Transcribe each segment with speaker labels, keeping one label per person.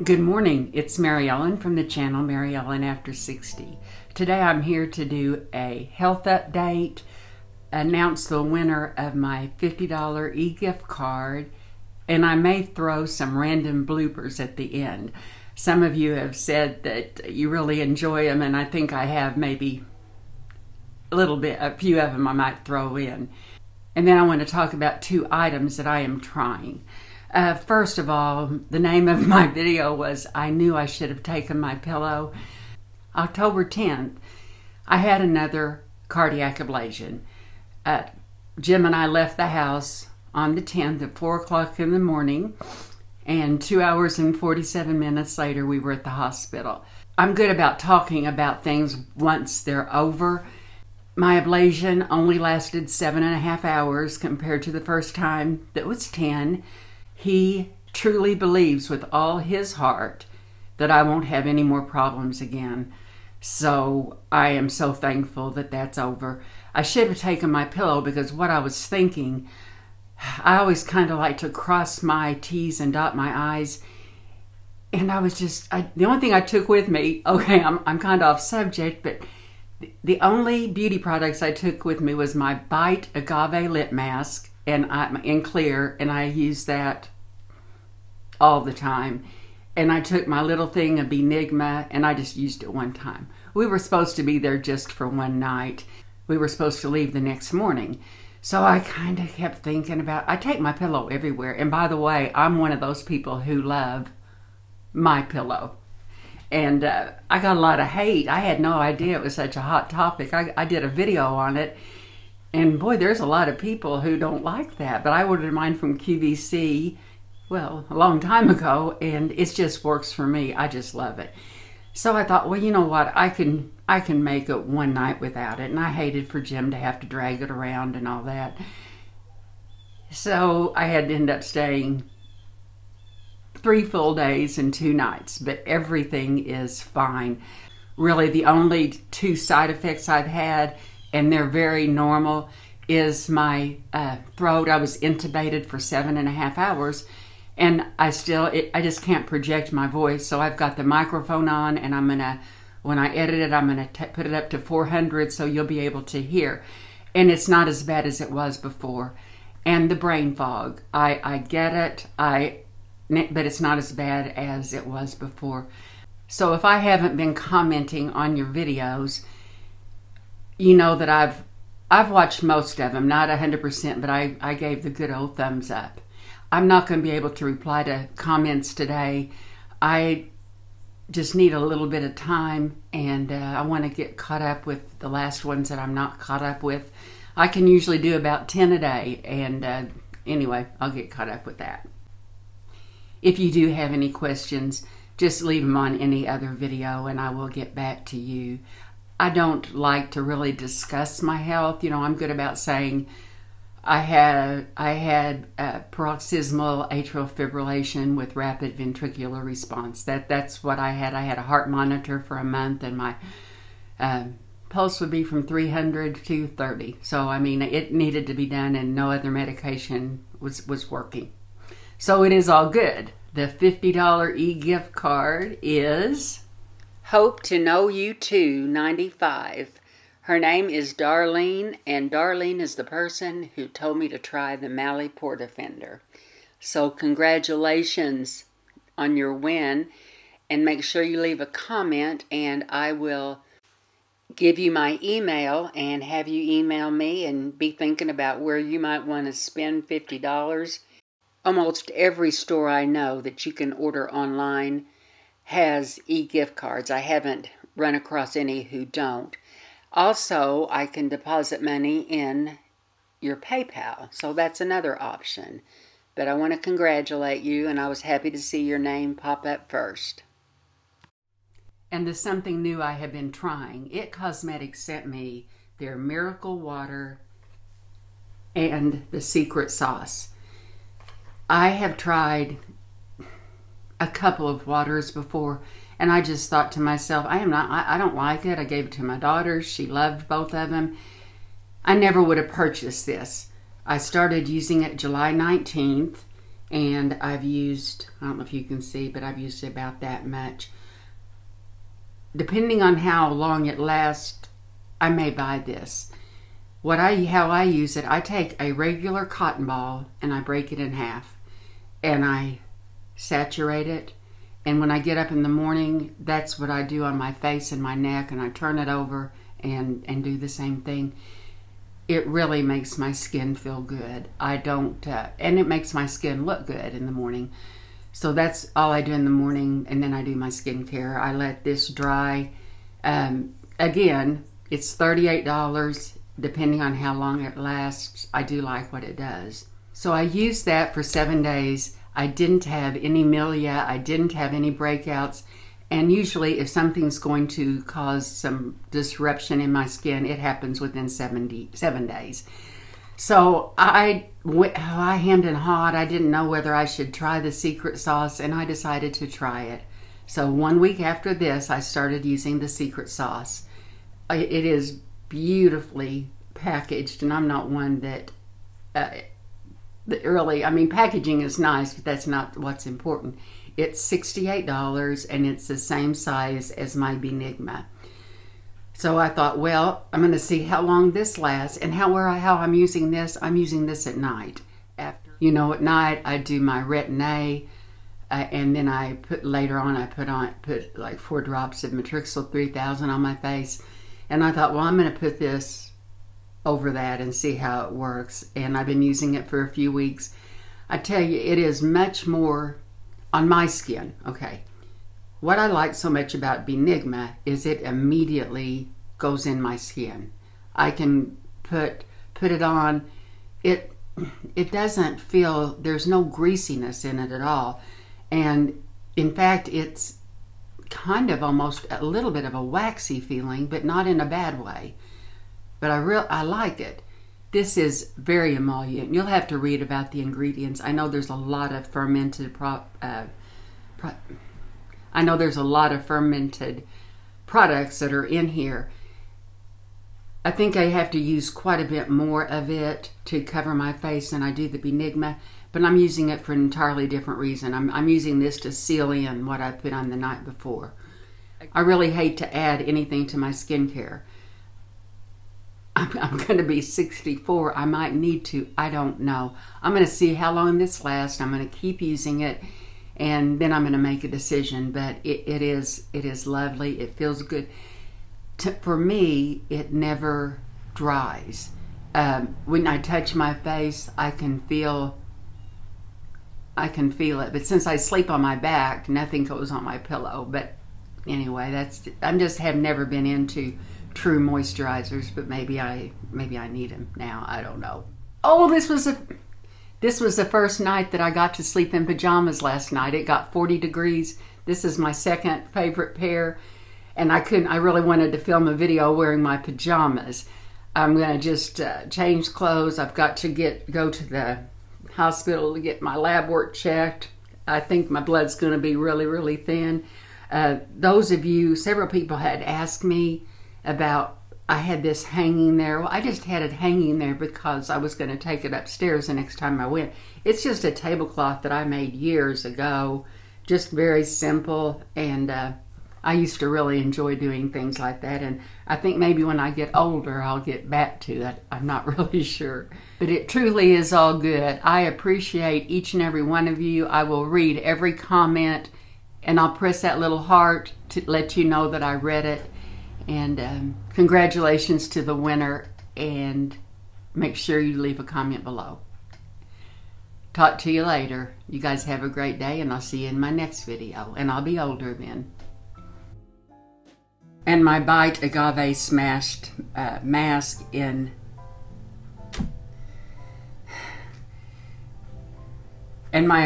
Speaker 1: Good morning, it's MaryEllen from the channel MaryEllen After 60. Today I'm here to do a health update, announce the winner of my $50 e-gift card, and I may throw some random bloopers at the end. Some of you have said that you really enjoy them, and I think I have maybe a few of them I might throw in. And then I want to talk about two items that I am trying. First of all, the name of my video was I Knew I Should Have Taken My Pillow. October 10th, I had another cardiac ablation. Jim and I left the house on the 10th at 4 o'clock in the morning, and 2 hours and 47 minutes later we were at the hospital. I'm good about talking about things once they're over. My ablation only lasted 7.5 hours compared to the first time that was 10. He truly believes with all his heart that I won't have any more problems again. So I am so thankful that that's over. I should have taken my pillow because what I was thinking, I always kind of like to cross my T's and dot my I's. And I was the only thing I took with me, okay, I'm kind of off subject, but the only beauty products I took with me was my Bite Agave Lip Mask in clear, and I use that all the time. And I took my little thing of Enigma, and I just used it one time. We were supposed to be there just for one night. We were supposed to leave the next morning. So I kind of kept thinking about, I take my pillow everywhere. And by the way, I'm one of those people who love my pillow. And I got a lot of hate. I had no idea it was such a hot topic. I did a video on it. And boy, there's a lot of people who don't like that. But I ordered mine from QVC, well, a long time ago, and it just works for me. I just love it. So I thought, well, you know what? I can make it one night without it. And I hated for Jim to have to drag it around and all that. So I had to end up staying 3 full days and 2 nights, but everything is fine. Really, the only 2 side effects I've had, and they're very normal, is my throat. I was intubated for 7.5 hours, and I just can't project my voice. So I've got the microphone on, and when I edit it, I'm gonna put it up to 400 so you'll be able to hear. And it's not as bad as it was before. And the brain fog, I get it, but it's not as bad as it was before. So if I haven't been commenting on your videos, you know that I've watched most of them, not 100%, but I gave the good old thumbs up. I'm not going to be able to reply to comments today. I just need a little bit of time, and I want to get caught up with the last ones that I'm not caught up with. I can usually do about 10 a day, and anyway, I'll get caught up with that. If you do have any questions, just leave them on any other video and I will get back to you. I don't like to really discuss my health. You know, I'm good about saying I had paroxysmal atrial fibrillation with rapid ventricular response. That's what I had. I had a heart monitor for a month, and my pulse would be from 300 to 30. So, I mean, it needed to be done, and no other medication was working. So it is all good. The $50 e-gift card is Hope to Know You Too 95. Her name is Darlene, and Darlene is the person who told me to try the Mally Portafender. So congratulations on your win, and make sure you leave a comment, and I will give you my email and have you email me and be thinking about where you might want to spend $50. Almost every store I know that you can order online has e-gift cards. I haven't run across any who don't. Also, I can deposit money in your PayPal, so that's another option. But I want to congratulate you, and I was happy to see your name pop up first. And there's something new I have been trying. It Cosmetics sent me their Miracle Water and the Secret Sauce. I have tried a couple of waters before, and I just thought to myself, I don't like it. I gave it to my daughter. She loved both of them. I never would have purchased this. I started using it July 19th, and I've used, I don't know if you can see, but I've used about that much. Depending on how long it lasts, I may buy this. How I use it, I take a regular cotton ball and I break it in half and I saturate it, and when I get up in the morning, that's what I do on my face and my neck, and I turn it over and do the same thing. It really makes my skin feel good. And it makes my skin look good in the morning. So that's all I do in the morning, and then I do my skincare. I let this dry. Again, it's $38, depending on how long it lasts. I do like what it does. So I used that for 7 days. I didn't have any milia. I didn't have any breakouts. And usually if something's going to cause some disruption in my skin, it happens within 7 days. So I hemmed and hawed. I didn't know whether I should try the secret sauce, and I decided to try it. So 1 week after this, I started using the secret sauce. It is beautifully packaged, and I'm not one that really, I mean, packaging is nice, but that's not what's important. It's $68, and it's the same size as my Benigma. So I thought, well, I'm going to see how long this lasts, and how I'm using this. I'm using this at night. At night I do my Retin-A, and then I put like 4 drops of Matrixyl 3000 on my face, and I thought, well, I'm going to put this over that and see how it works. And I've been using it for a few weeks. I tell you, it is much more on my skin. Okay. What I like so much about Benigma is it immediately goes in my skin. I can put it on. It doesn't feel, there's no greasiness in it at all. And in fact, it's kind of almost a little bit of a waxy feeling, but not in a bad way. But I like it. This is very emollient. You'll have to read about the ingredients. I know there's a lot of fermented products that are in here. I think I have to use quite a bit more of it to cover my face than I do the Benigma, but I'm using it for an entirely different reason. I'm using this to seal in what I put on the night before. I really hate to add anything to my skincare. I'm going to be 64. I might need to. I don't know. I'm going to see how long this lasts. I'm going to keep using it, and then I'm going to make a decision. But it is lovely. It feels good. For me, it never dries. When I touch my face, I can feel it. But since I sleep on my back, nothing goes on my pillow. But anyway, I just have never been into true moisturizers, but maybe I need them now. I don't know. Oh, this was the first night that I got to sleep in pajamas last night. It got 40 degrees. This is my second favorite pair, and I really wanted to film a video wearing my pajamas. I'm gonna just change clothes. I've got to go to the hospital to get my lab work checked. I think my blood's gonna be really, really thin. Those of you, several people had asked me about, I had this hanging there. Well, I just had it hanging there because I was going to take it upstairs the next time I went. It's just a tablecloth that I made years ago, just very simple, and I used to really enjoy doing things like that, and I think maybe when I get older I'll get back to it. I'm not really sure, but it truly is all good. I appreciate each and every one of you. I will read every comment, and I'll press that little heart to let you know that I read it. And congratulations to the winner, and make sure you leave a comment below. Talk to you later. You guys have a great day, and I'll see you in my next video, and I'll be older then. And my Bite Agave Smashed mask in and my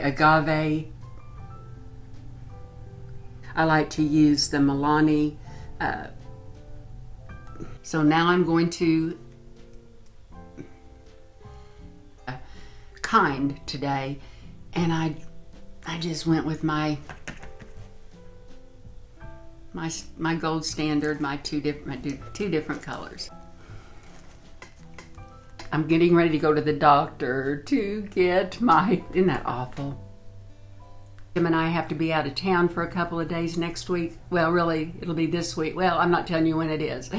Speaker 1: agave. I like to use the Milani. So now I'm going to Kind today, and I just went with my gold standard, my two different colors. I'm getting ready to go to the doctor to get my, isn't that awful? Jim and I have to be out of town for a couple of days next week. Well, really, it'll be this week. Well, I'm not telling you when it is.